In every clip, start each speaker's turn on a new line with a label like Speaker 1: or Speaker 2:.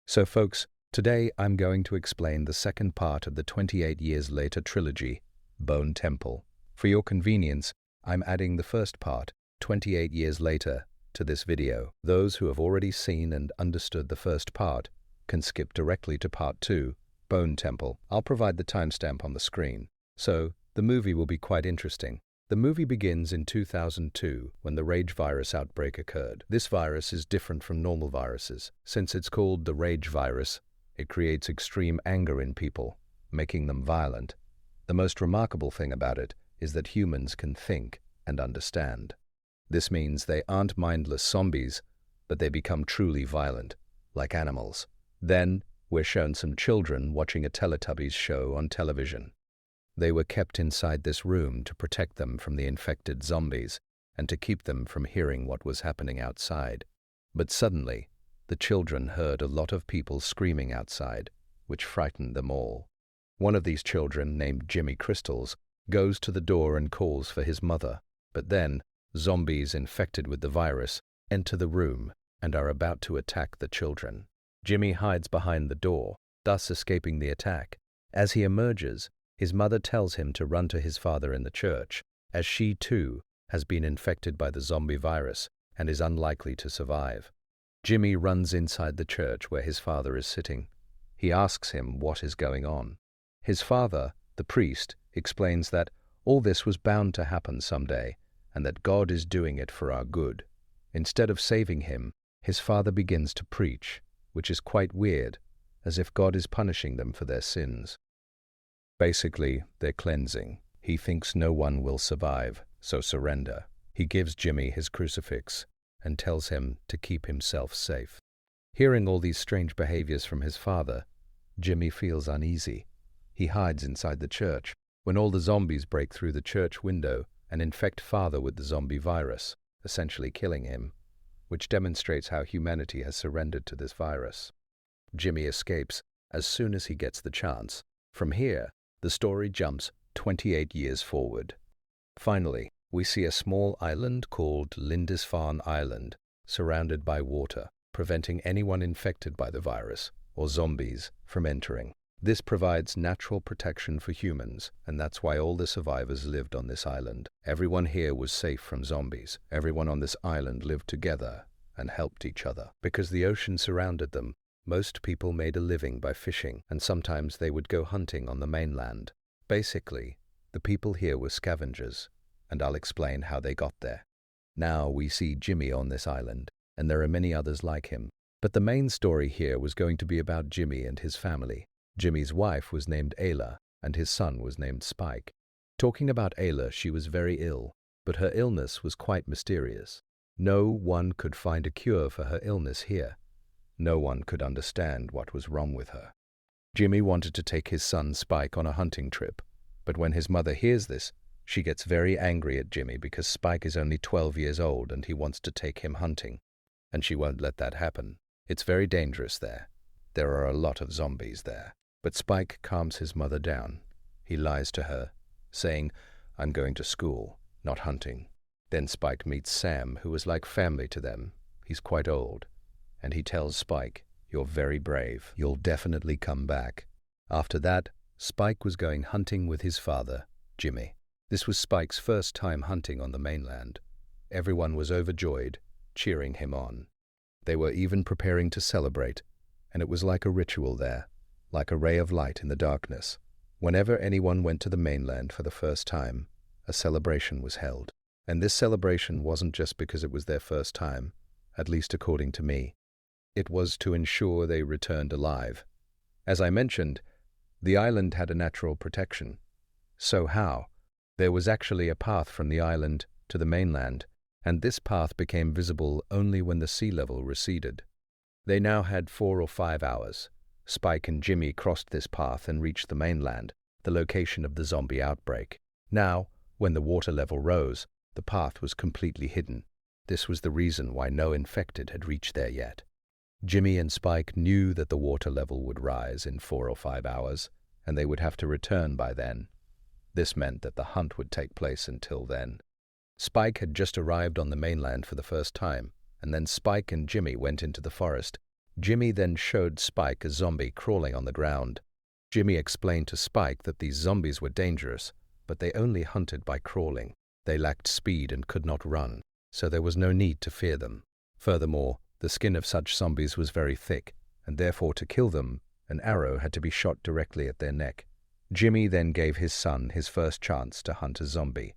Speaker 1: So folks, today I'm going to explain the second part of the 28 Years Later trilogy, Bone Temple. For your convenience, I'm adding the first part, 28 Years Later, to this video. Those who have already seen and understood the first part can skip directly to part 2, Bone Temple. I'll provide the timestamp on the screen. So, the movie will be quite interesting. The movie begins in 2002 when the rage virus outbreak occurred. This virus is different from normal viruses. Since it's called the rage virus, it creates extreme anger in people, making them violent. The most remarkable thing about it is that humans can think and understand. This means they aren't mindless zombies, but they become truly violent, like animals. Then, we're shown some children watching a Teletubbies show on television. They were kept inside this room to protect them from the infected zombies and to keep them from hearing what was happening outside. But suddenly, the children heard a lot of people screaming outside, which frightened them all. One of these children, named Jimmy Crystals, goes to the door and calls for his mother. But then, zombies infected with the virus enter the room and are about to attack the children. Jimmy hides behind the door, thus escaping the attack. As he emerges, his mother tells him to run to his father in the church, as she too has been infected by the zombie virus and is unlikely to survive. Jimmy runs inside the church where his father is sitting. He asks him what is going on. His father, the priest, explains that all this was bound to happen someday and that God is doing it for our good. Instead of saving him, his father begins to preach, which is quite weird, as if God is punishing them for their sins. Basically, they're cleansing. He thinks no one will survive, so surrender. He gives Jimmy his crucifix and tells him to keep himself safe. Hearing all these strange behaviors from his father, Jimmy feels uneasy. He hides inside the church when all the zombies break through the church window and infect father with the zombie virus, essentially killing him, which demonstrates how humanity has surrendered to this virus. Jimmy escapes as soon as he gets the chance. From here, the story jumps 28 years forward. Finally, we see a small island called Lindisfarne Island, surrounded by water, preventing anyone infected by the virus, or zombies, from entering. This provides natural protection for humans, and that's why all the survivors lived on this island. Everyone here was safe from zombies. Everyone on this island lived together and helped each other. Because the ocean surrounded them, most people made a living by fishing, and sometimes they would go hunting on the mainland. Basically, the people here were scavengers, and I'll explain how they got there. Now we see Jimmy on this island, and there are many others like him. But the main story here was going to be about Jimmy and his family. Jimmy's wife was named Ayla, and his son was named Spike. Talking about Ayla, she was very ill, but her illness was quite mysterious. No one could find a cure for her illness here. No one could understand what was wrong with her. Jimmy wanted to take his son Spike on a hunting trip, but when his mother hears this, she gets very angry at Jimmy because Spike is only 12 years old and he wants to take him hunting, and she won't let that happen. It's very dangerous there. There are a lot of zombies there. But Spike calms his mother down. He lies to her, saying, "I'm going to school, not hunting." Then Spike meets Sam, who is like family to them. He's quite old, and he tells Spike, "You're very brave. You'll definitely come back." After that, Spike was going hunting with his father, Jimmy. This was Spike's first time hunting on the mainland. Everyone was overjoyed, cheering him on. They were even preparing to celebrate, and it was like a ritual there, like a ray of light in the darkness. Whenever anyone went to the mainland for the first time, a celebration was held. And this celebration wasn't just because it was their first time, at least according to me. It was to ensure they returned alive. As I mentioned, the island had a natural protection. So how? There was actually a path from the island to the mainland, and this path became visible only when the sea level receded. They now had 4 or 5 hours. Spike and Jimmy crossed this path and reached the mainland, the location of the zombie outbreak. Now, when the water level rose, the path was completely hidden. This was the reason why no infected had reached there yet. Jimmy and Spike knew that the water level would rise in 4 or 5 hours, and they would have to return by then. This meant that the hunt would take place until then. Spike had just arrived on the mainland for the first time, and then Spike and Jimmy went into the forest, Jimmy then showed Spike a zombie crawling on the ground. Jimmy explained to Spike that these zombies were dangerous, but they only hunted by crawling. They lacked speed and could not run, so there was no need to fear them. Furthermore, the skin of such zombies was very thick, and therefore to kill them, an arrow had to be shot directly at their neck. Jimmy then gave his son his first chance to hunt a zombie.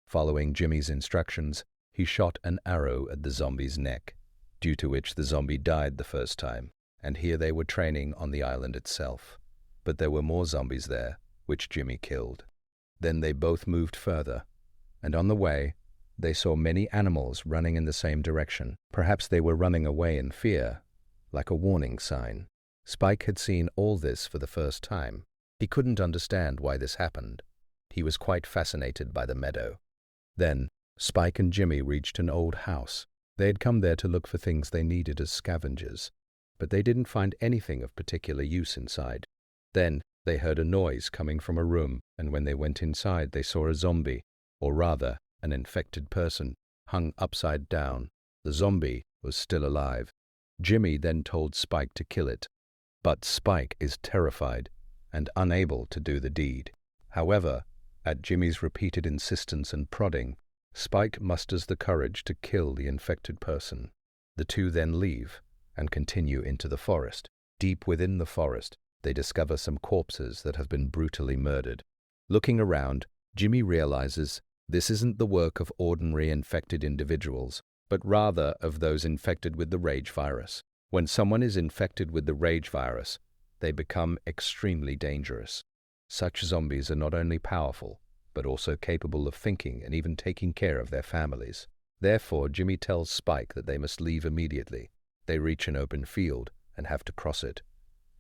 Speaker 1: Following Jimmy's instructions, he shot an arrow at the zombie's neck, due to which the zombie died the first time, and here they were training on the island itself. But there were more zombies there, which Jimmy killed. Then they both moved further, and on the way, they saw many animals running in the same direction. Perhaps they were running away in fear, like a warning sign. Spike had seen all this for the first time. He couldn't understand why this happened. He was quite fascinated by the meadow. Then, Spike and Jimmy reached an old house. They had come there to look for things they needed as scavengers, but they didn't find anything of particular use inside. Then, they heard a noise coming from a room, and when they went inside, they saw a zombie, or rather, an infected person, hung upside down. The zombie was still alive. Jimmy then told Spike to kill it, but Spike is terrified and unable to do the deed. However, at Jimmy's repeated insistence and prodding, Spike musters the courage to kill the infected person. The two then leave and continue into the forest. Deep within the forest, they discover some corpses that have been brutally murdered. Looking around, Jimmy realizes this isn't the work of ordinary infected individuals, but rather of those infected with the rage virus. When someone is infected with the rage virus, they become extremely dangerous. Such zombies are not only powerful, but also capable of thinking and even taking care of their families. Therefore, Jimmy tells Spike that they must leave immediately. They reach an open field and have to cross it.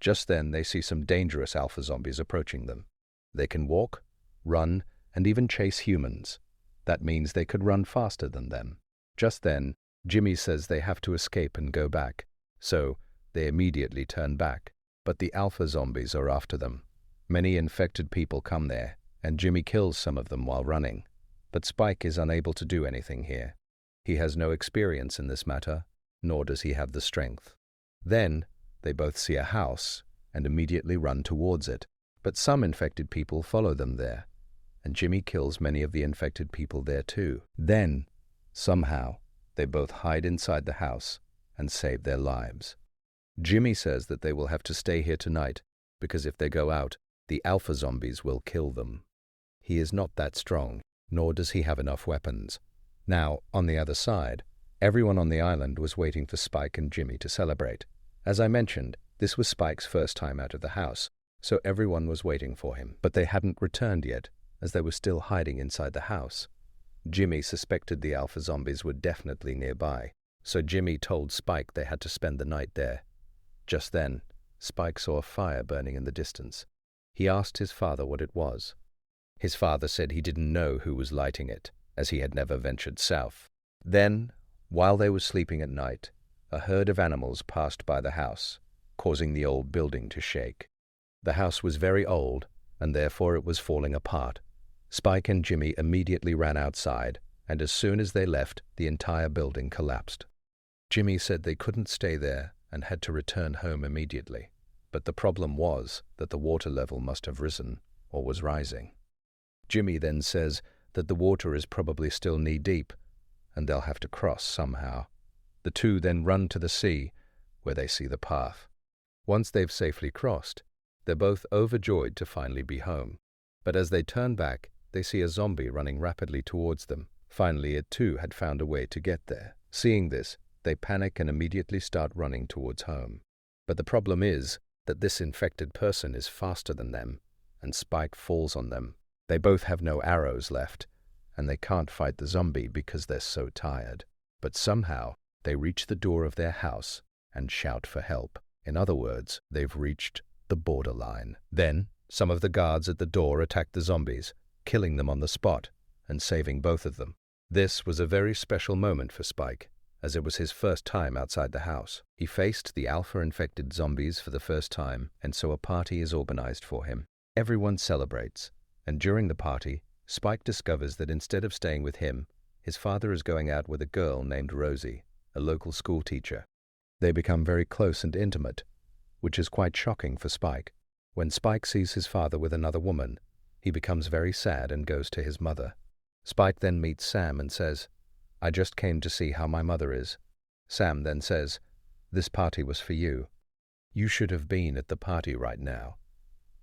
Speaker 1: Just then, they see some dangerous alpha zombies approaching them. They can walk, run, and even chase humans. That means they could run faster than them. Just then, Jimmy says they have to escape and go back, so they immediately turn back. But the alpha zombies are after them. Many infected people come there, and Jimmy kills some of them while running. But Spike is unable to do anything here. He has no experience in this matter, nor does he have the strength. Then, they both see a house and immediately run towards it. But some infected people follow them there, and Jimmy kills many of the infected people there too. Then, somehow, they both hide inside the house and save their lives. Jimmy says that they will have to stay here tonight, because if they go out, the alpha zombies will kill them. He is not that strong, nor does he have enough weapons. Now, on the other side, everyone on the island was waiting for Spike and Jimmy to celebrate. As I mentioned, this was Spike's first time out of the house, so everyone was waiting for him. But they hadn't returned yet, as they were still hiding inside the house. Jimmy suspected the alpha zombies were definitely nearby, so Jimmy told Spike they had to spend the night there. Just then, Spike saw a fire burning in the distance. He asked his father what it was. His father said he didn't know who was lighting it, as he had never ventured south. Then, while they were sleeping at night, a herd of animals passed by the house, causing the old building to shake. The house was very old, and therefore it was falling apart. Spike and Jimmy immediately ran outside, and as soon as they left, the entire building collapsed. Jimmy said they couldn't stay there and had to return home immediately. But the problem was that the water level must have risen, or was rising. Jimmy then says that the water is probably still knee-deep, and they'll have to cross somehow. The two then run to the sea, where they see the path. Once they've safely crossed, they're both overjoyed to finally be home. But as they turn back, they see a zombie running rapidly towards them. Finally, it too had found a way to get there. Seeing this, they panic and immediately start running towards home. But the problem is that this infected person is faster than them, and Spike falls on them. They both have no arrows left, and they can't fight the zombie because they're so tired. But somehow, they reach the door of their house and shout for help. In other words, they've reached the borderline. Then, some of the guards at the door attacked the zombies, killing them on the spot and saving both of them. This was a very special moment for Spike, as it was his first time outside the house. He faced the alpha-infected zombies for the first time, and so a party is organized for him. Everyone celebrates, and during the party, Spike discovers that instead of staying with him, his father is going out with a girl named Rosie, a local school teacher. They become very close and intimate, which is quite shocking for Spike. When Spike sees his father with another woman, he becomes very sad and goes to his mother. Spike then meets Sam and says, "I just came to see how my mother is." Sam then says, "This party was for you. You should have been at the party right now."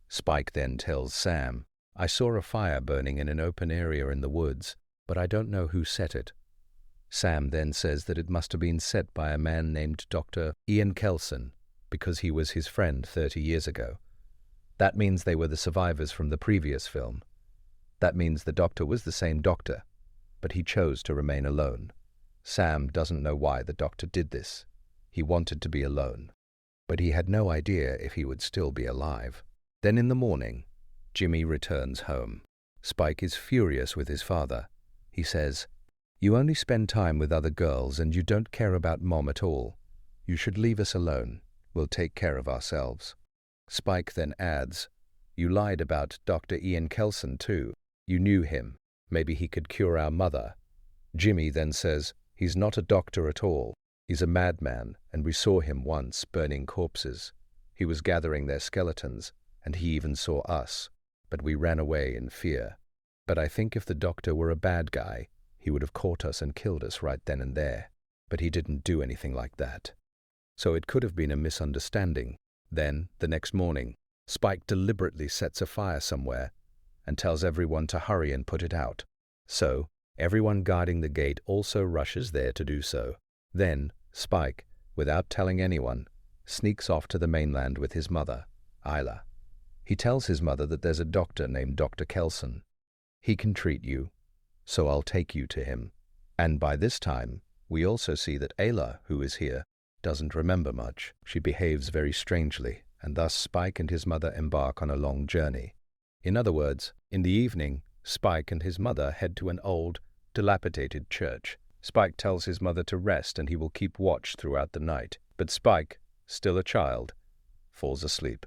Speaker 1: Spike then tells Sam, "I saw a fire burning in an open area in the woods, but I don't know who set it." Sam then says that it must have been set by a man named Dr. Ian Kelson, because he was his friend 30 years ago. That means they were the survivors from the previous film. That means the doctor was the same doctor, but he chose to remain alone. Sam doesn't know why the doctor did this. He wanted to be alone, but he had no idea if he would still be alive. Then in the morning, Jimmy returns home. Spike is furious with his father. He says, "You only spend time with other girls and you don't care about Mom at all. You should leave us alone. We'll take care of ourselves." Spike then adds, "You lied about Dr. Ian Kelson too. You knew him. Maybe he could cure our mother." Jimmy then says, "He's not a doctor at all. He's a madman, and we saw him once burning corpses. He was gathering their skeletons, and he even saw us, but we ran away in fear. But I think if the doctor were a bad guy, he would have caught us and killed us right then and there. But he didn't do anything like that. So it could have been a misunderstanding." Then, the next morning, Spike deliberately sets a fire somewhere and tells everyone to hurry and put it out. So, everyone guarding the gate also rushes there to do so. Then, Spike, without telling anyone, sneaks off to the mainland with his mother, Isla. He tells his mother that there's a doctor named Dr. Kelson. "He can treat you, so I'll take you to him." And by this time, we also see that Ayla, who is here, doesn't remember much. She behaves very strangely, and thus Spike and his mother embark on a long journey. In other words, in the evening, Spike and his mother head to an old, dilapidated church. Spike tells his mother to rest and he will keep watch throughout the night. But Spike, still a child, falls asleep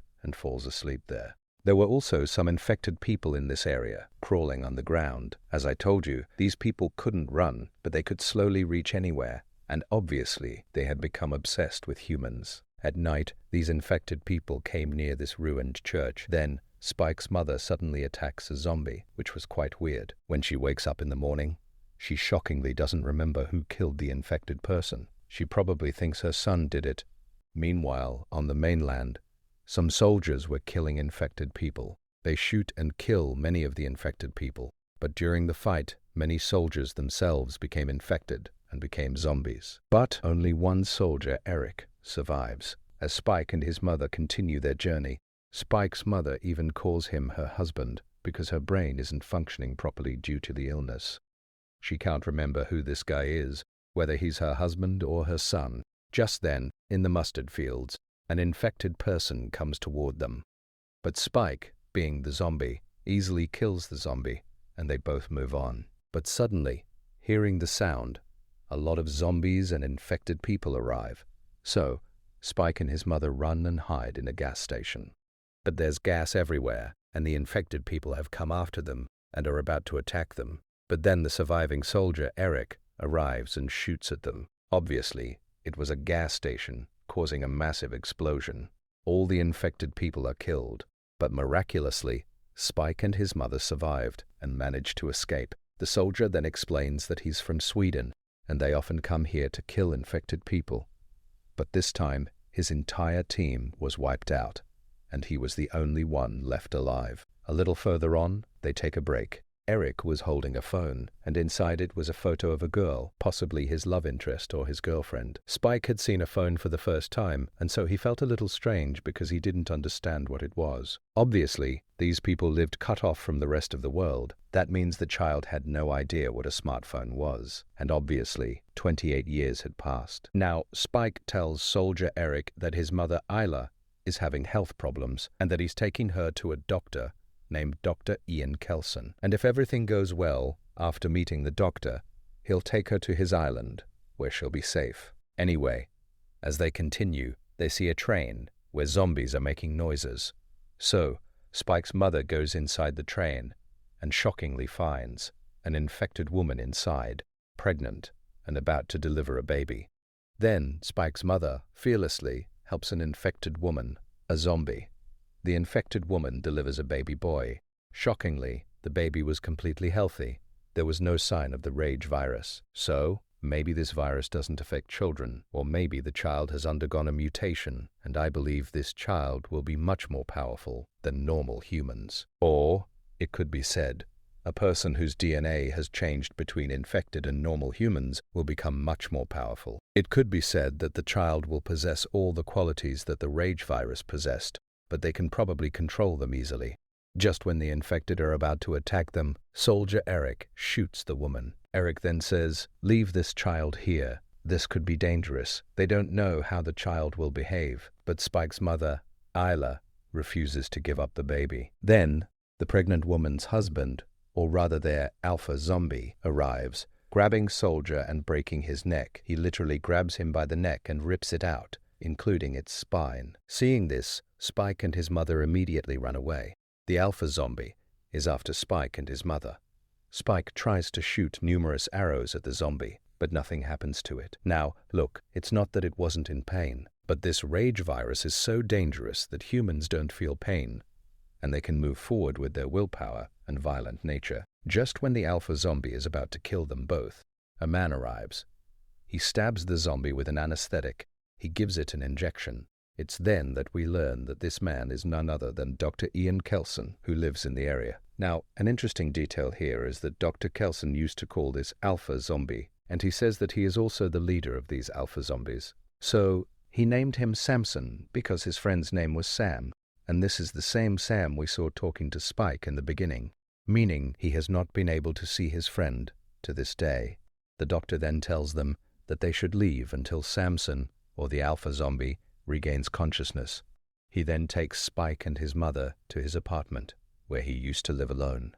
Speaker 1: there. There were also some infected people in this area, crawling on the ground. As I told you, these people couldn't run, but they could slowly reach anywhere. And obviously, they had become obsessed with humans. At night, these infected people came near this ruined church. Then, Spike's mother suddenly attacks a zombie, which was quite weird. When she wakes up in the morning, she shockingly doesn't remember who killed the infected person. She probably thinks her son did it. Meanwhile, on the mainland, some soldiers were killing infected people. They shoot and kill many of the infected people. But during the fight, many soldiers themselves became infected and became zombies. But only one soldier, Eric, survives. As Spike and his mother continue their journey, Spike's mother even calls him her husband because her brain isn't functioning properly due to the illness. She can't remember who this guy is, whether he's her husband or her son. Just then, in the mustard fields, an infected person comes toward them. But Spike, being the zombie, easily kills the zombie, and they both move on. But suddenly, hearing the sound, a lot of zombies and infected people arrive. So, Spike and his mother run and hide in a gas station. But there's gas everywhere, and the infected people have come after them and are about to attack them. But then the surviving soldier, Eric, arrives and shoots at them. Obviously, it was a gas station, causing a massive explosion. All the infected people are killed, but miraculously, Spike and his mother survived and managed to escape. The soldier then explains that he's from Sweden, and they often come here to kill infected people. But this time, his entire team was wiped out, and he was the only one left alive. A little further on, they take a break. Eric was holding a phone, and inside it was a photo of a girl, possibly his love interest or his girlfriend. Spike had seen a phone for the first time, and so he felt a little strange because he didn't understand what it was. Obviously, these people lived cut off from the rest of the world. That means the child had no idea what a smartphone was. And obviously, 28 years had passed. Now, Spike tells Soldier Eric that his mother, Isla, is having health problems, and that he's taking her to a doctor named Dr. Ian Kelson. And if everything goes well, after meeting the doctor, he'll take her to his island, where she'll be safe. Anyway, as they continue, they see a train where zombies are making noises. So, Spike's mother goes inside the train and shockingly finds an infected woman inside, pregnant and about to deliver a baby. Then Spike's mother fearlessly helps an infected woman, a zombie. The infected woman delivers a baby boy. Shockingly, the baby was completely healthy. There was no sign of the rage virus. So, maybe this virus doesn't affect children, or maybe the child has undergone a mutation, and I believe this child will be much more powerful than normal humans. Or, it could be said, a person whose DNA has changed between infected and normal humans will become much more powerful. It could be said that the child will possess all the qualities that the rage virus possessed, but they can probably control them easily. Just when the infected are about to attack them, Soldier Eric shoots the woman. Eric then says, "Leave this child here. This could be dangerous." They don't know how the child will behave, but Spike's mother, Isla, refuses to give up the baby. Then, the pregnant woman's husband, or rather their alpha zombie, arrives, grabbing Soldier and breaking his neck. He literally grabs him by the neck and rips it out, including its spine. Seeing this, Spike and his mother immediately run away. The alpha zombie is after Spike and his mother. Spike tries to shoot numerous arrows at the zombie, but nothing happens to it. Now, look, it's not that it wasn't in pain, but this rage virus is so dangerous that humans don't feel pain, and they can move forward with their willpower and violent nature. Just when the alpha zombie is about to kill them both, a man arrives. He stabs the zombie with an anesthetic. He gives it an injection. It's then that we learn that this man is none other than Dr. Ian Kelson, who lives in the area. Now, an interesting detail here is that Dr. Kelson used to call this alpha zombie, and he says that he is also the leader of these alpha zombies. So, he named him Samson because his friend's name was Sam, and this is the same Sam we saw talking to Spike in the beginning, meaning he has not been able to see his friend to this day. The doctor then tells them that they should leave until Samson, or the alpha zombie, regains consciousness. He then takes Spike and his mother to his apartment, where he used to live alone.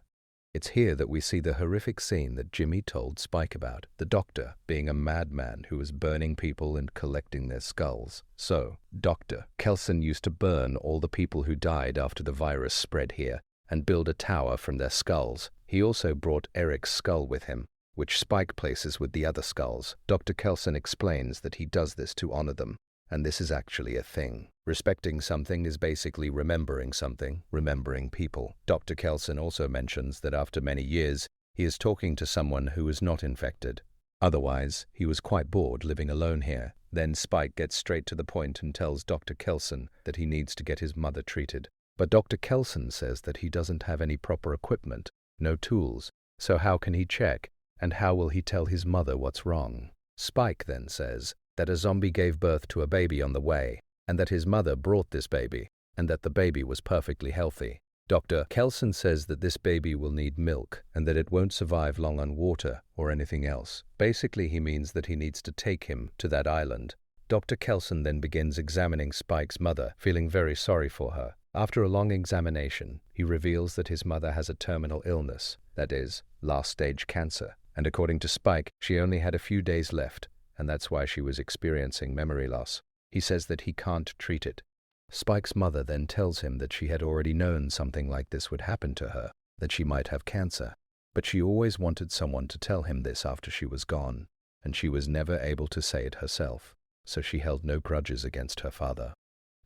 Speaker 1: It's here that we see the horrific scene that Jimmy told Spike about, the doctor being a madman who was burning people and collecting their skulls. So, Dr. Kelson used to burn all the people who died after the virus spread here and build a tower from their skulls. He also brought Eric's skull with him, which Spike places with the other skulls. Dr. Kelson explains that he does this to honor them, and this is actually a thing. Respecting something is basically remembering something, remembering people. Dr. Kelson also mentions that after many years, he is talking to someone who is not infected. Otherwise, he was quite bored living alone here. Then Spike gets straight to the point and tells Dr. Kelson that he needs to get his mother treated. But Dr. Kelson says that he doesn't have any proper equipment, no tools, so how can he check, and how will he tell his mother what's wrong? Spike then says that a zombie gave birth to a baby on the way, and that his mother brought this baby, and that the baby was perfectly healthy. Dr. Kelson says that this baby will need milk, and that it won't survive long on water or anything else. Basically, he means that he needs to take him to that island. Dr. Kelson then begins examining Spike's mother, feeling very sorry for her. After a long examination, he reveals that his mother has a terminal illness, that is, last-stage cancer, and according to Spike, she only had a few days left, and that's why she was experiencing memory loss. He says that he can't treat it. Spike's mother then tells him that she had already known something like this would happen to her, that she might have cancer, but she always wanted someone to tell him this after she was gone, and she was never able to say it herself, so she held no grudges against her father.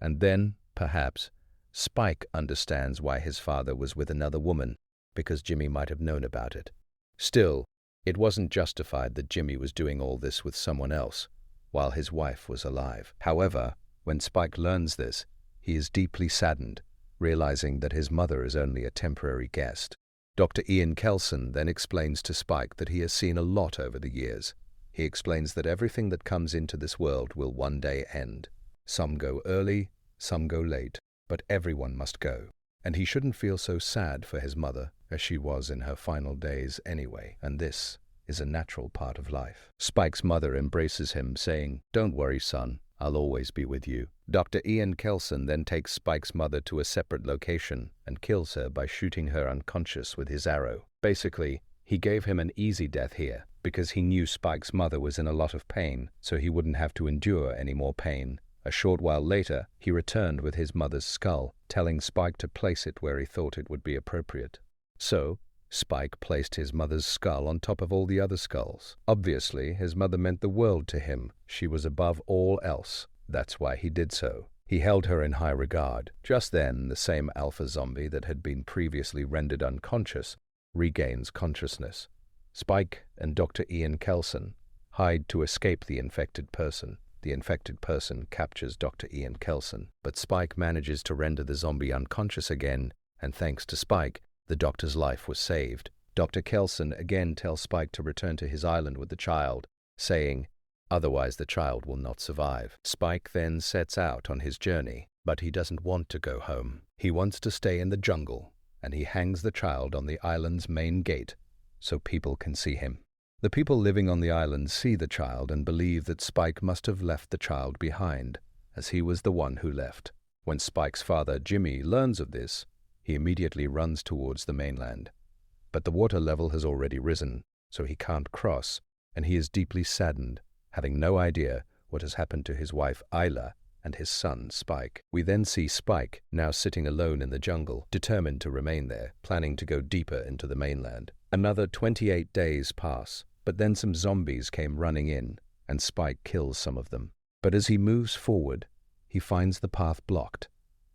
Speaker 1: And then, perhaps, Spike understands why his father was with another woman, because Jimmy might have known about it. Still, it wasn't justified that Jimmy was doing all this with someone else, while his wife was alive. However, when Spike learns this, he is deeply saddened, realizing that his mother is only a temporary guest. Dr. Ian Kelson then explains to Spike that he has seen a lot over the years. He explains that everything that comes into this world will one day end. Some go early, some go late, but everyone must go. And he shouldn't feel so sad for his mother, as she was in her final days anyway, and this is a natural part of life. Spike's mother embraces him, saying, "Don't worry, son, I'll always be with you." Dr. Ian Kelson then takes Spike's mother to a separate location and kills her by shooting her unconscious with his arrow. Basically, he gave him an easy death here, because he knew Spike's mother was in a lot of pain, so he wouldn't have to endure any more pain. A short while later, he returned with his mother's skull, telling Spike to place it where he thought it would be appropriate. So, Spike placed his mother's skull on top of all the other skulls. Obviously, his mother meant the world to him. She was above all else. That's why he did so. He held her in high regard. Just then, the same alpha zombie that had been previously rendered unconscious regains consciousness. Spike and Dr. Ian Kelson hide to escape the infected person. The infected person captures Dr. Ian Kelson, but Spike manages to render the zombie unconscious again, and thanks to Spike, the doctor's life was saved. Dr. Kelson again tells Spike to return to his island with the child, saying, "Otherwise the child will not survive." Spike then sets out on his journey, but he doesn't want to go home. He wants to stay in the jungle, and he hangs the child on the island's main gate so people can see him. The people living on the island see the child and believe that Spike must have left the child behind, as he was the one who left. When Spike's father, Jimmy, learns of this, he immediately runs towards the mainland. But the water level has already risen, so he can't cross, and he is deeply saddened, having no idea what has happened to his wife Isla and his son Spike. We then see Spike, now sitting alone in the jungle, determined to remain there, planning to go deeper into the mainland. Another 28 days pass, but then some zombies came running in, and Spike kills some of them. But as he moves forward, he finds the path blocked,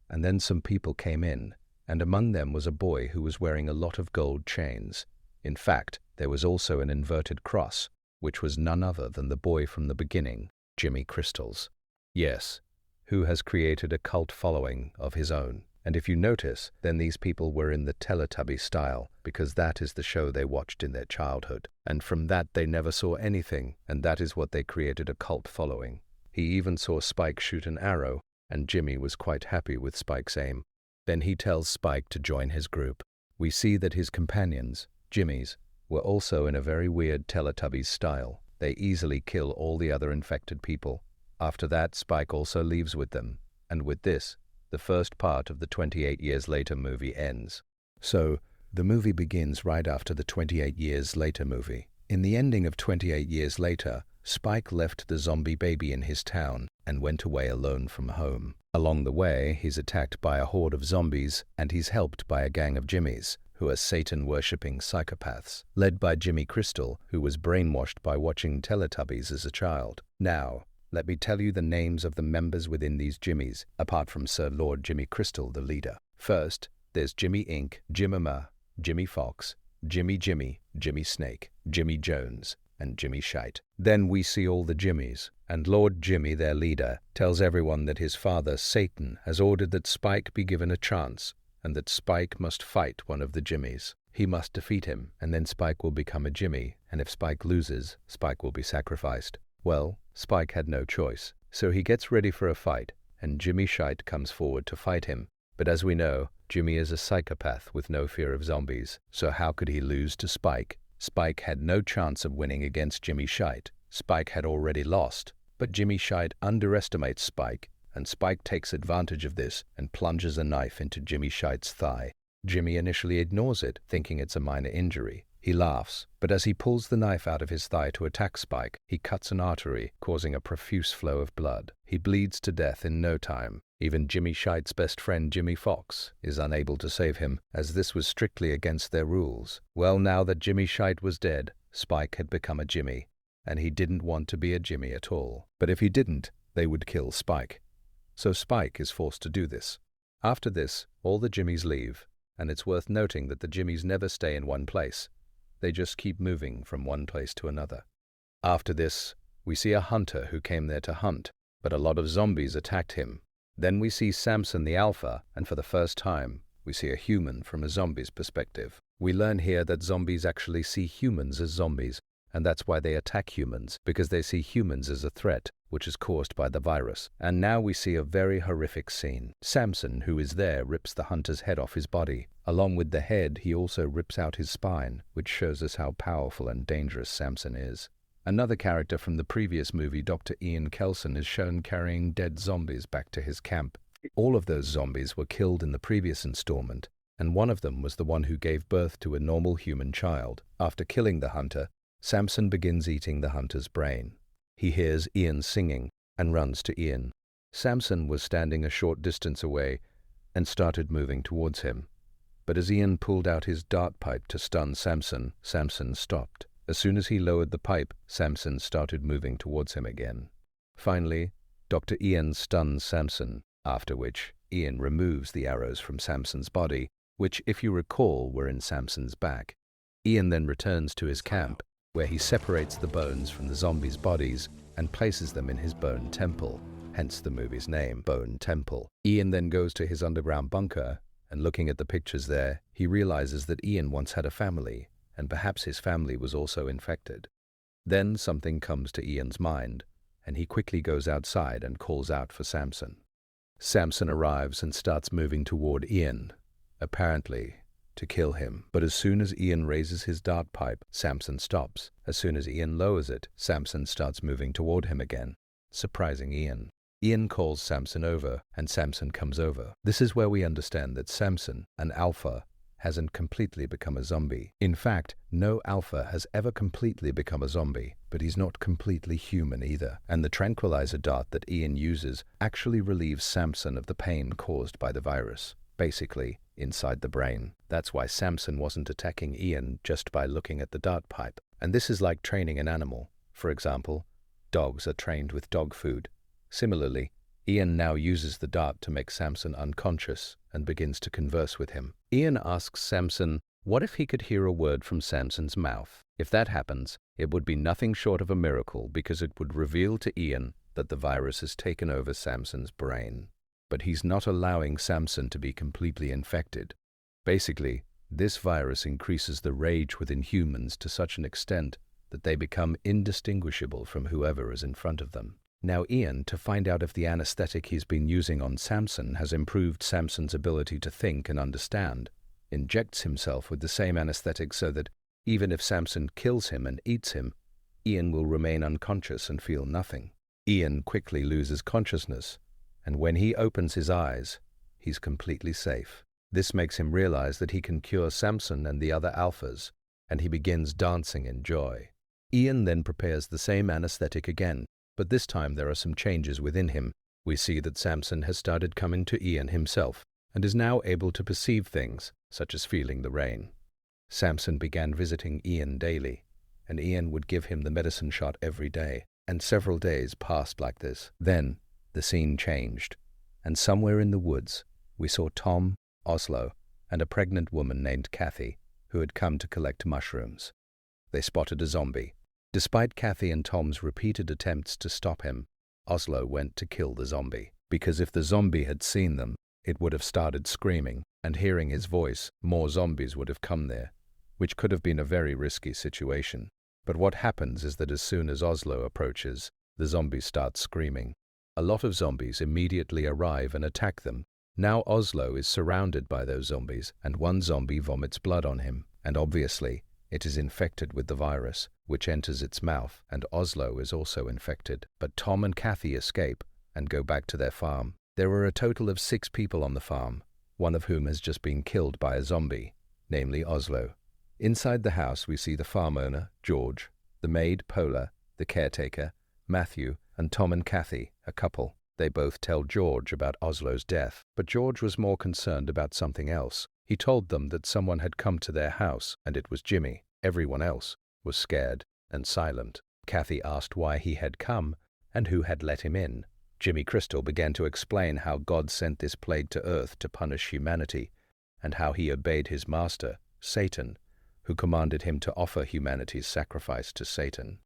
Speaker 1: and then some people came in, and among them was a boy who was wearing a lot of gold chains. In fact, there was also an inverted cross, which was none other than the boy from the beginning, Jimmy Crystals. Yes, who has created a cult following of his own. And if you notice, then these people were in the Teletubby style, because that is the show they watched in their childhood. And from that they never saw anything, and that is what they created a cult following. He even saw Spike shoot an arrow, and Jimmy was quite happy with Spike's aim. Then he tells Spike to join his group. We see that his companions, Jimmy's, were also in a very weird Teletubbies style. They easily kill all the other infected people. After that, Spike also leaves with them, and with this, the first part of the 28 Years Later movie ends. So, the movie begins right after the 28 Years Later movie. In the ending of 28 Years Later, Spike left the zombie baby in his town and went away alone from home. Along the way, he's attacked by a horde of zombies, and he's helped by a gang of Jimmys, who are Satan-worshipping psychopaths, led by Jimmy Crystal, who was brainwashed by watching Teletubbies as a child. Now, let me tell you the names of the members within these Jimmys, apart from Sir Lord Jimmy Crystal, the leader. First, there's Jimmy Inc., Jimama, Jimmy Fox, Jimmy Jimmy, Jimmy Snake, Jimmy Jones, and Jimmy Shite. Then we see all the Jimmys, and Lord Jimmy, their leader, tells everyone that his father, Satan, has ordered that Spike be given a chance, and that Spike must fight one of the Jimmys. He must defeat him, and then Spike will become a Jimmy, and if Spike loses, Spike will be sacrificed. Well, Spike had no choice, so he gets ready for a fight, and Jimmy Shite comes forward to fight him. But as we know, Jimmy is a psychopath with no fear of zombies, so how could he lose to Spike? Spike had no chance of winning against Jimmy Shite. Spike had already lost, but Jimmy Shite underestimates Spike, and Spike takes advantage of this and plunges a knife into Jimmy Shite's thigh. Jimmy initially ignores it, thinking it's a minor injury. He laughs, but as he pulls the knife out of his thigh to attack Spike, he cuts an artery, causing a profuse flow of blood. He bleeds to death in no time. Even Jimmy Shite's best friend Jimmy Fox is unable to save him, as this was strictly against their rules. Well, now that Jimmy Shite was dead, Spike had become a Jimmy, and he didn't want to be a Jimmy at all. But if he didn't, they would kill Spike. So Spike is forced to do this. After this, all the Jimmys leave, and it's worth noting that the Jimmys never stay in one place. They just keep moving from one place to another. After this, we see a hunter who came there to hunt, but a lot of zombies attacked him. Then we see Samson the Alpha, and for the first time, we see a human from a zombie's perspective. We learn here that zombies actually see humans as zombies, and that's why they attack humans, because they see humans as a threat, which is caused by the virus. And now we see a very horrific scene. Samson, who is there, rips the hunter's head off his body. Along with the head, he also rips out his spine, which shows us how powerful and dangerous Samson is. Another character from the previous movie, Dr. Ian Kelson, is shown carrying dead zombies back to his camp. All of those zombies were killed in the previous installment, and one of them was the one who gave birth to a normal human child. After killing the hunter, Samson begins eating the hunter's brain. He hears Ian singing and runs to Ian. Samson was standing a short distance away and started moving towards him. But as Ian pulled out his dart pipe to stun Samson, Samson stopped. As soon as he lowered the pipe, Samson started moving towards him again. Finally, Dr. Ian stuns Samson, after which Ian removes the arrows from Samson's body, which, if you recall, were in Samson's back. Ian then returns to his camp, where he separates the bones from the zombies' bodies and places them in his bone temple, hence the movie's name, Bone Temple. Ian then goes to his underground bunker, and looking at the pictures there, he realizes that Ian once had a family, and perhaps his family was also infected. Then something comes to Ian's mind, and he quickly goes outside and calls out for Samson. Samson arrives and starts moving toward Ian, apparently to kill him. But as soon as Ian raises his dart pipe, Samson stops. As soon as Ian lowers it, Samson starts moving toward him again, surprising Ian. Ian calls Samson over, and Samson comes over. This is where we understand that Samson, an alpha, hasn't completely become a zombie. In fact, no alpha has ever completely become a zombie, but he's not completely human either. And the tranquilizer dart that Ian uses actually relieves Samson of the pain caused by the virus, basically inside the brain. That's why Samson wasn't attacking Ian just by looking at the dart pipe. And this is like training an animal. For example, dogs are trained with dog food. Similarly, Ian now uses the dart to make Samson unconscious and begins to converse with him. Ian asks Samson, what if he could hear a word from Samson's mouth? If that happens, it would be nothing short of a miracle, because it would reveal to Ian that the virus has taken over Samson's brain. But he's not allowing Samson to be completely infected. Basically, this virus increases the rage within humans to such an extent that they become indistinguishable from whoever is in front of them. Now Ian, to find out if the anesthetic he's been using on Samson has improved Samson's ability to think and understand, injects himself with the same anesthetic so that even if Samson kills him and eats him, Ian will remain unconscious and feel nothing. Ian quickly loses consciousness, and when he opens his eyes, he's completely safe. This makes him realize that he can cure Samson and the other alphas, and he begins dancing in joy. Ian then prepares the same anesthetic again, but this time there are some changes within him. We see that Samson has started coming to Ian himself, and is now able to perceive things, such as feeling the rain. Samson began visiting Ian daily, and Ian would give him the medicine shot every day, and several days passed like this. Then the scene changed, and somewhere in the woods we saw Tom, Oslo, and a pregnant woman named Kathy, who had come to collect mushrooms. They spotted a zombie. Despite Kathy and Tom's repeated attempts to stop him, Oslo went to kill the zombie, because if the zombie had seen them, it would have started screaming, and hearing his voice, more zombies would have come there, which could have been a very risky situation. But what happens is that as soon as Oslo approaches, the zombies start screaming. A lot of zombies immediately arrive and attack them. Now Oslo is surrounded by those zombies, and one zombie vomits blood on him, and obviously it is infected with the virus, which enters its mouth, and Oslo is also infected. But Tom and Kathy escape and go back to their farm. There were a total of 6 people on the farm, one of whom has just been killed by a zombie, namely Oslo. Inside the house we see the farm owner, George, the maid, Paula, the caretaker, Matthew, and Tom and Kathy, a couple. They both tell George about Oslo's death, but George was more concerned about something else. He told them that someone had come to their house, and it was Jimmy. Everyone else was scared and silent. Kathy asked why he had come and who had let him in. Jimmy Crystal began to explain how God sent this plague to earth to punish humanity, and how he obeyed his master, Satan, who commanded him to offer humanity's sacrifice to Satan.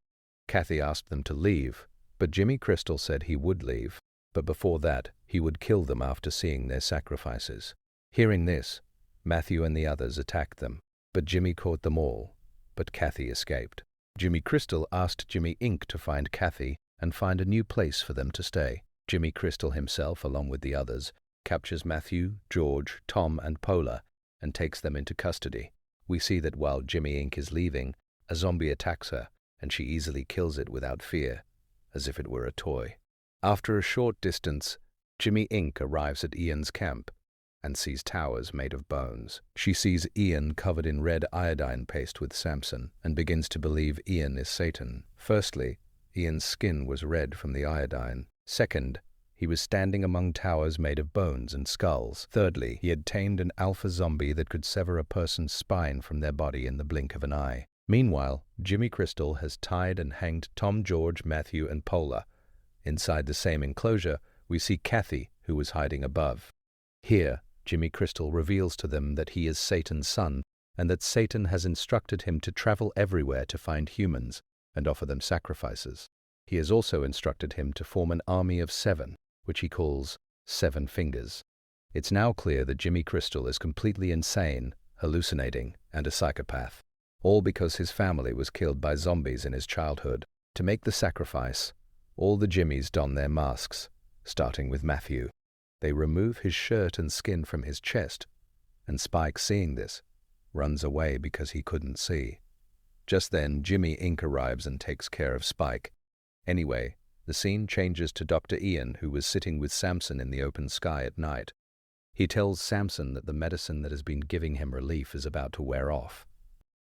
Speaker 1: Kathy asked them to leave, but Jimmy Crystal said he would leave, but before that he would kill them after seeing their sacrifices. Hearing this, Matthew and the others attacked them, but Jimmy caught them all, but Kathy escaped. Jimmy Crystal asked Jimmy Inc. to find Kathy and find a new place for them to stay. Jimmy Crystal himself, along with the others, captures Matthew, George, Tom, and Paula and takes them into custody. We see that while Jimmy Inc. is leaving, a zombie attacks her, and she easily kills it without fear, as if it were a toy. After a short distance, Jimmy Inc. arrives at Ian's camp and sees towers made of bones. She sees Ian covered in red iodine paste with Samson and begins to believe Ian is Satan. Firstly, Ian's skin was red from the iodine. Second, He was standing among towers made of bones and skulls. Thirdly, he had tamed an alpha zombie that could sever a person's spine from their body in the blink of an eye. Meanwhile, Jimmy Crystal has tied and hanged Tom, George, Matthew, and Paula. Inside the same enclosure, we see Kathy, who was hiding above. Here, Jimmy Crystal reveals to them that he is Satan's son, and that Satan has instructed him to travel everywhere to find humans and offer them sacrifices. He has also instructed him to form an army of 7, which he calls 7 Fingers. It's now clear that Jimmy Crystal is completely insane, hallucinating, and a psychopath, all because his family was killed by zombies in his childhood. To make the sacrifice, all the Jimmys don their masks, starting with Matthew. They remove his shirt and skin from his chest, and Spike, seeing this, runs away because he couldn't see. Just then, Jimmy Inc. arrives and takes care of Spike. Anyway, the scene changes to Dr. Ian, who was sitting with Samson in the open sky at night. He tells Samson that the medicine that has been giving him relief is about to wear off.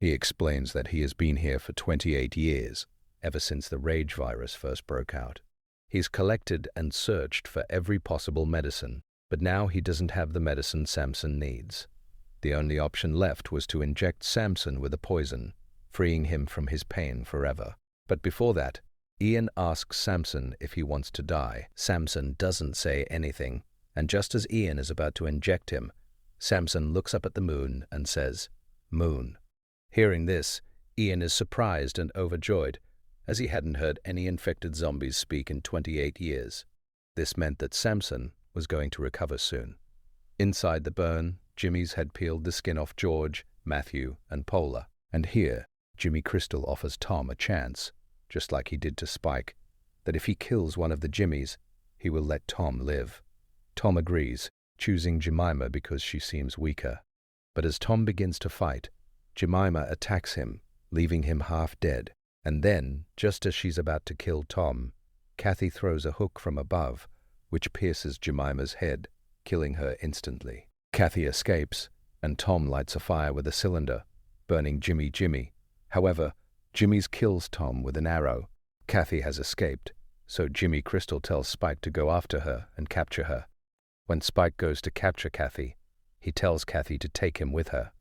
Speaker 1: He explains that he has been here for 28 years, ever since the rage virus first broke out. He's collected and searched for every possible medicine, but now he doesn't have the medicine Samson needs. The only option left was to inject Samson with a poison, freeing him from his pain forever. But before that, Ian asks Samson if he wants to die. Samson doesn't say anything, and just as Ian is about to inject him, Samson looks up at the moon and says, "Moon." Hearing this, Ian is surprised and overjoyed, as he hadn't heard any infected zombies speak in 28 years. This meant that Samson was going to recover soon. Inside the burn, Jimmy's had peeled the skin off George, Matthew, and Paula. And here, Jimmy Crystal offers Tom a chance, just like he did to Spike, that if he kills one of the Jimmys, he will let Tom live. Tom agrees, choosing Jemima because she seems weaker. But as Tom begins to fight, Jemima attacks him, leaving him half dead. And then, just as she's about to kill Tom, Kathy throws a hook from above, which pierces Jemima's head, killing her instantly. Kathy escapes, and Tom lights a fire with a cylinder, burning Jimmy. However, Jimmy's kills Tom with an arrow. Kathy has escaped, so Jimmy Crystal tells Spike to go after her and capture her. When Spike goes to capture Kathy, he tells Kathy to take him with her.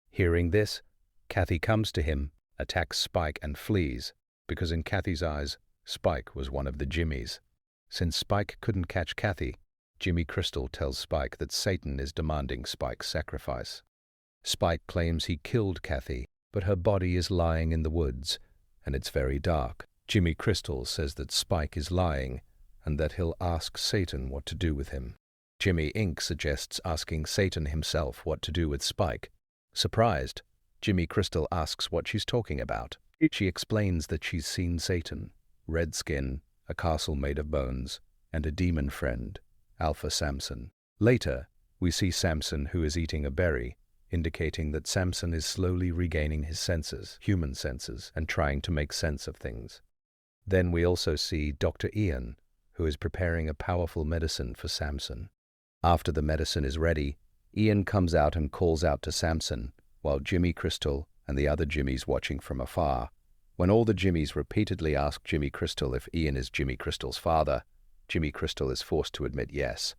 Speaker 1: Hearing this, Kathy comes to him, attacks Spike and flees, because in Kathy's eyes, Spike was one of the Jimmys. Since Spike couldn't catch Kathy, Jimmy Crystal tells Spike that Satan is demanding Spike's sacrifice. Spike claims he killed Kathy, but her body is lying in the woods, and it's very dark. Jimmy Crystal says that Spike is lying, and that he'll ask Satan what to do with him. Jimmy Inc. suggests asking Satan himself what to do with Spike. Surprised, Jimmy Crystal asks what she's talking about. She explains that she's seen Satan, red skin, a castle made of bones, and a demon friend, Alpha Samson. Later, we see Samson, who is eating a berry, indicating that Samson is slowly regaining his senses, human senses, and trying to make sense of things. Then we also see Dr. Ian, who is preparing a powerful medicine for Samson. After the medicine is ready, Ian comes out and calls out to Samson, while Jimmy Crystal and the other Jimmys watching from afar. When all the Jimmys repeatedly ask Jimmy Crystal if Ian is Jimmy Crystal's father, Jimmy Crystal is forced to admit yes.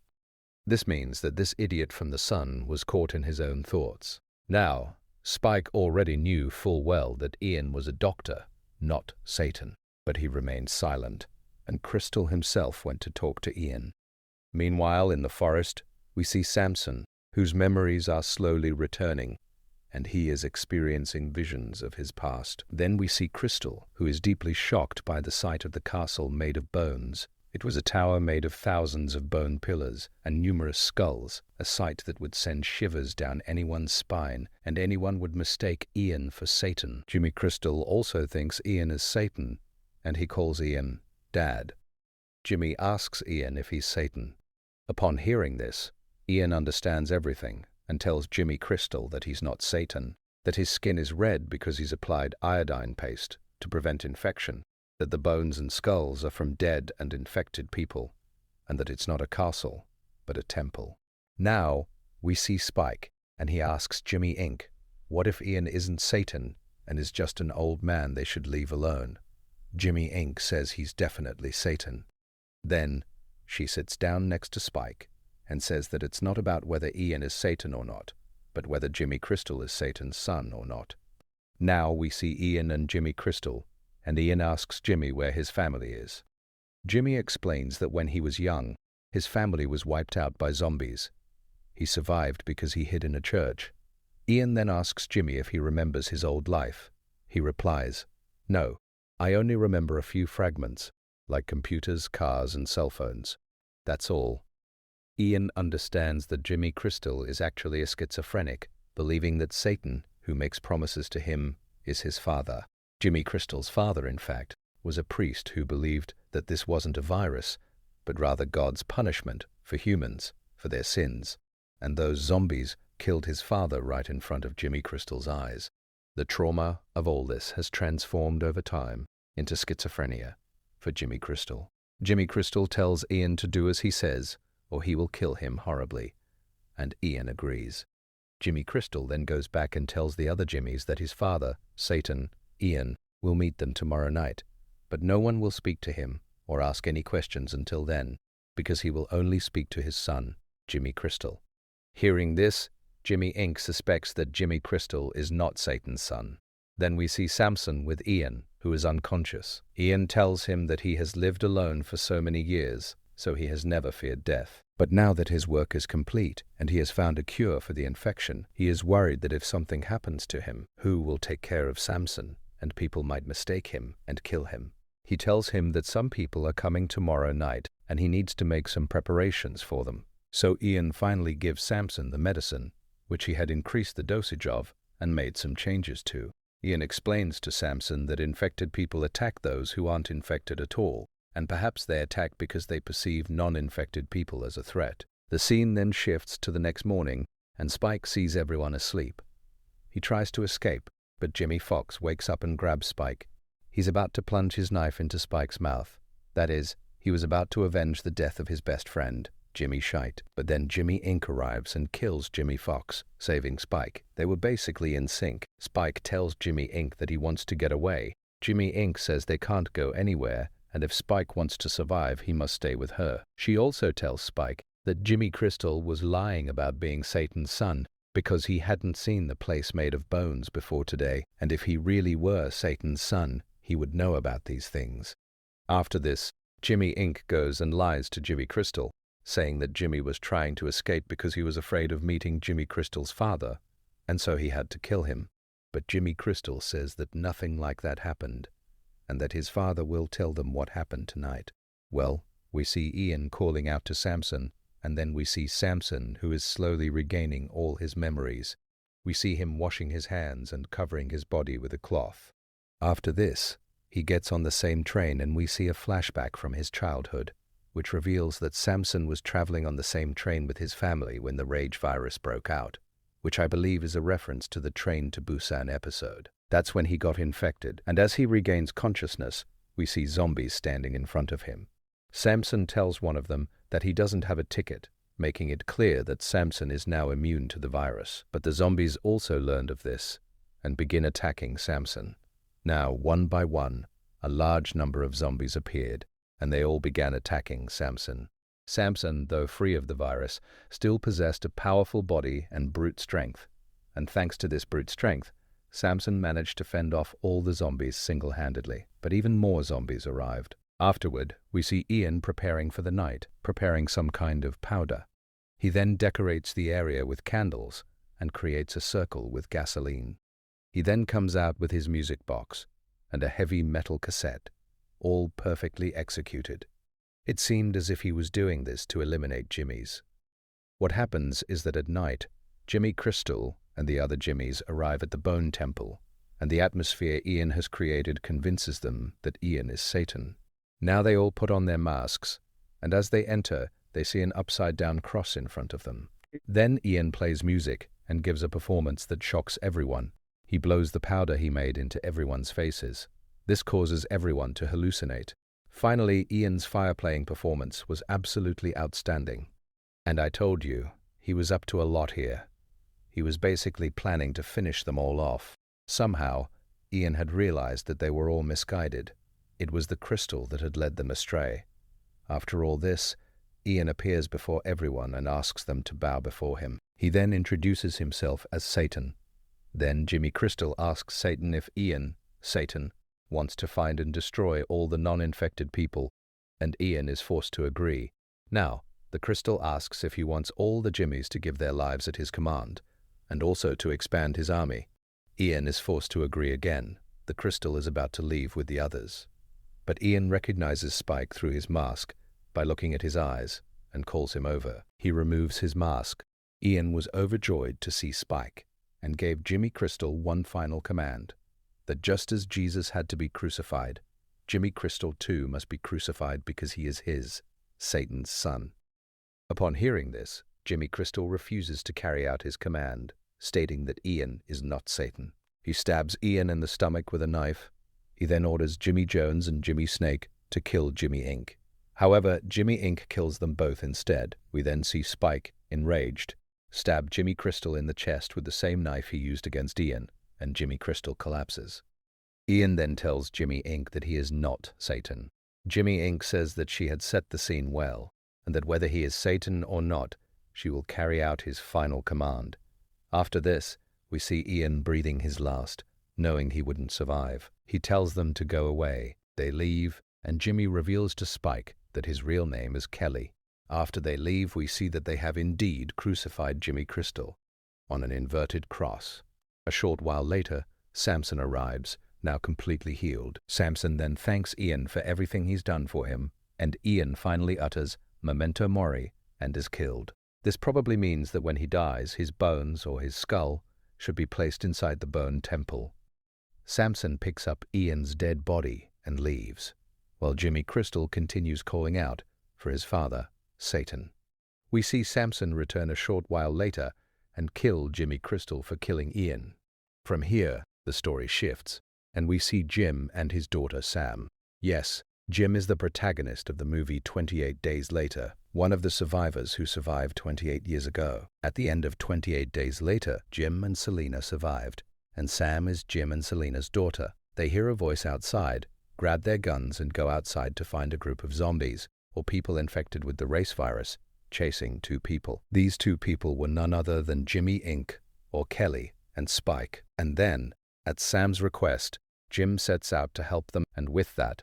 Speaker 1: This means that this idiot from the sun was caught in his own thoughts. Now, Spike already knew full well that Ian was a doctor, not Satan, but he remained silent, and Crystal himself went to talk to Ian. Meanwhile, in the forest, we see Samson, whose memories are slowly returning, and he is experiencing visions of his past. Then we see Crystal, who is deeply shocked by the sight of the castle made of bones. It was a tower made of thousands of bone pillars and numerous skulls, a sight that would send shivers down anyone's spine, and anyone would mistake Ian for Satan. Jimmy Crystal also thinks Ian is Satan, and he calls Ian Dad. Jimmy asks Ian if he's Satan. Upon hearing this, Ian understands everything and tells Jimmy Crystal that he's not Satan, that his skin is red because he's applied iodine paste to prevent infection, that the bones and skulls are from dead and infected people, and that it's not a castle, but a temple. Now, we see Spike, and he asks Jimmy Inc., what if Ian isn't Satan and is just an old man they should leave alone? Jimmy Inc. says he's definitely Satan. Then, She sits down next to Spike and says that it's not about whether Ian is Satan or not, but whether Jimmy Crystal is Satan's son or not. Now we see Ian and Jimmy Crystal, and Ian asks Jimmy where his family is. Jimmy explains that when he was young, his family was wiped out by zombies. He survived because he hid in a church. Ian then asks Jimmy if he remembers his old life. He replies, "No, I only remember a few fragments, like computers, cars, and cell phones. That's all." Ian understands that Jimmy Crystal is actually a schizophrenic, believing that Satan, who makes promises to him, is his father. Jimmy Crystal's father, in fact, was a priest who believed that this wasn't a virus, but rather God's punishment for humans for their sins, and those zombies killed his father right in front of Jimmy Crystal's eyes. The trauma of all this has transformed over time into schizophrenia for Jimmy Crystal. Jimmy Crystal tells Ian to do as he says, or he will kill him horribly, and Ian agrees. Jimmy Crystal then goes back and tells the other Jimmys that his father, Satan, Ian, will meet them tomorrow night, but no one will speak to him or ask any questions until then, because he will only speak to his son, Jimmy Crystal. Hearing this, Jimmy Inc. suspects that Jimmy Crystal is not Satan's son. Then we see Samson with Ian, who is unconscious. Ian tells him that he has lived alone for so many years, so he has never feared death. But now that his work is complete and he has found a cure for the infection, he is worried that if something happens to him, who will take care of Samson, and people might mistake him and kill him. He tells him that some people are coming tomorrow night and he needs to make some preparations for them. So Ian finally gives Samson the medicine, which he had increased the dosage of and made some changes to. Ian explains to Samson that infected people attack those who aren't infected at all, and perhaps they attack because they perceive non-infected people as a threat. The scene then shifts to the next morning, and Spike sees everyone asleep. He tries to escape, but Jimmy Fox wakes up and grabs Spike. He's about to plunge his knife into Spike's mouth. That is, he was about to avenge the death of his best friend, Jimmy Shite. But then Jimmy Inc. arrives and kills Jimmy Fox, saving Spike. They were basically in sync. Spike tells Jimmy Inc. that he wants to get away. Jimmy Inc. says they can't go anywhere, and if Spike wants to survive, he must stay with her. She also tells Spike that Jimmy Crystal was lying about being Satan's son because he hadn't seen the place made of bones before today, and if he really were Satan's son, he would know about these things. After this, Jimmy Inc. goes and lies to Jimmy Crystal, saying that Jimmy was trying to escape because he was afraid of meeting Jimmy Crystal's father, and so he had to kill him. But Jimmy Crystal says that nothing like that happened, and that his father will tell them what happened tonight. Well, we see Ian calling out to Samson, and then we see Samson, who is slowly regaining all his memories. We see him washing his hands and covering his body with a cloth. After this, he gets on the same train and we see a flashback from his childhood, which reveals that Samson was traveling on the same train with his family when the rage virus broke out, which I believe is a reference to the Train to Busan episode. That's when he got infected, and as he regains consciousness, we see zombies standing in front of him. Samson tells one of them that he doesn't have a ticket, making it clear that Samson is now immune to the virus. But the zombies also learned of this and begin attacking Samson. Now, one by one, a large number of zombies appeared, and they all began attacking Samson. Samson, though free of the virus, still possessed a powerful body and brute strength, and thanks to this brute strength, Samson managed to fend off all the zombies single-handedly. But even more zombies arrived. Afterward, we see Ian preparing for the night, preparing some kind of powder. He then decorates the area with candles and creates a circle with gasoline. He then comes out with his music box and a heavy metal cassette, all perfectly executed. It seemed as if he was doing this to eliminate Jimmys. What happens is that at night, Jimmy Crystal and the other Jimmys arrive at the Bone Temple, and the atmosphere Ian has created convinces them that Ian is Satan. Now they all put on their masks, and as they enter, they see an upside-down cross in front of them. Then Ian plays music and gives a performance that shocks everyone. He blows the powder he made into everyone's faces. This causes everyone to hallucinate. Finally, Ian's fire-playing performance was absolutely outstanding. And I told you, he was up to a lot here. He was basically planning to finish them all off. Somehow, Ian had realized that they were all misguided. It was the crystal that had led them astray. After all this, Ian appears before everyone and asks them to bow before him. He then introduces himself as Satan. Then Jimmy Crystal asks Satan if Ian, Satan, wants to find and destroy all the non-infected people, and Ian is forced to agree. Now, the crystal asks if he wants all the Jimmys to give their lives at his command, and also to expand his army. Ian is forced to agree again. The crystal is about to leave with the others. But Ian recognizes Spike through his mask by looking at his eyes and calls him over. He removes his mask. Ian was overjoyed to see Spike and gave Jimmy Crystal one final command, that just as Jesus had to be crucified, Jimmy Crystal too must be crucified because he is his, Satan's son. Upon hearing this, Jimmy Crystal refuses to carry out his command, stating that Ian is not Satan. He stabs Ian in the stomach with a knife. He then orders Jimmy Jones and Jimmy Snake to kill Jimmy Inc. However, Jimmy Inc. kills them both instead. We then see Spike, enraged, stab Jimmy Crystal in the chest with the same knife he used against Ian, and Jimmy Crystal collapses. Ian then tells Jimmy Inc. that he is not Satan. Jimmy Inc. says that she had set the scene well, and that whether he is Satan or not, she will carry out his final command. After this, we see Ian breathing his last, knowing he wouldn't survive. He tells them to go away. They leave, and Jimmy reveals to Spike that his real name is Kelly. After they leave, we see that they have indeed crucified Jimmy Crystal on an inverted cross. A short while later, Samson arrives, now completely healed. Samson then thanks Ian for everything he's done for him, and Ian finally utters memento mori and is killed. This probably means that when he dies, his bones or his skull should be placed inside the bone temple. Samson picks up Ian's dead body and leaves, while Jimmy Crystal continues calling out for his father, Satan. We see Samson return a short while later and kill Jimmy Crystal for killing Ian. From here, the story shifts, and we see Jim and his daughter Sam. Yes, Jim is the protagonist of the movie 28 Days Later, one of the survivors who survived 28 years ago. At the end of 28 Days Later, Jim and Selena survived, and Sam is Jim and Selena's daughter. They hear a voice outside, grab their guns and go outside to find a group of zombies, or people infected with the race virus, chasing two people. These two people were none other than Jimmy Inc., or Kelly, and Spike. And then, at Sam's request, Jim sets out to help them, and with that,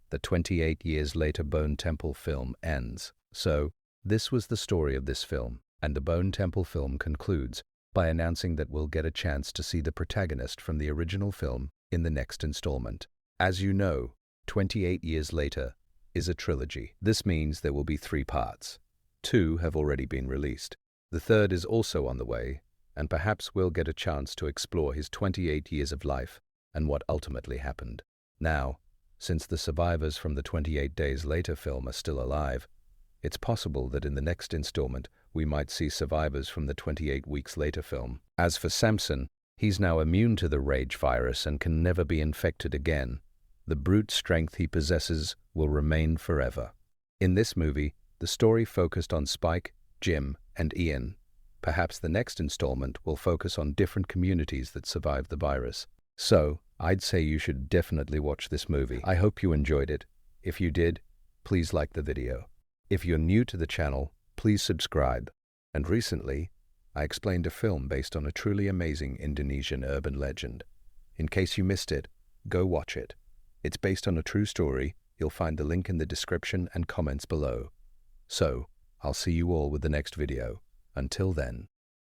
Speaker 1: the 28 Years Later Bone Temple film ends. So, this was the story of this film, and the Bone Temple film concludes by announcing that we'll get a chance to see the protagonist from the original film in the next installment. As you know, 28 Years Later is a trilogy. This means there will be 3 parts. 2 have already been released. The third is also on the way, and perhaps we'll get a chance to explore his 28 years of life and what ultimately happened. Now, since the survivors from the 28 Days Later film are still alive, it's possible that in the next installment we might see survivors from the 28 Weeks Later film. As for Samson, he's now immune to the rage virus and can never be infected again. The brute strength he possesses will remain forever. In this movie, the story focused on Spike, Jim, and Ian. Perhaps the next installment will focus on different communities that survived the virus. So, I'd say you should definitely watch this movie. I hope you enjoyed it. If you did, please like the video. If you're new to the channel, please subscribe. And recently, I explained a film based on a truly amazing Indonesian urban legend. In case you missed it, go watch it. It's based on a true story. You'll find the link in the description and comments below. So, I'll see you all with the next video. Until then.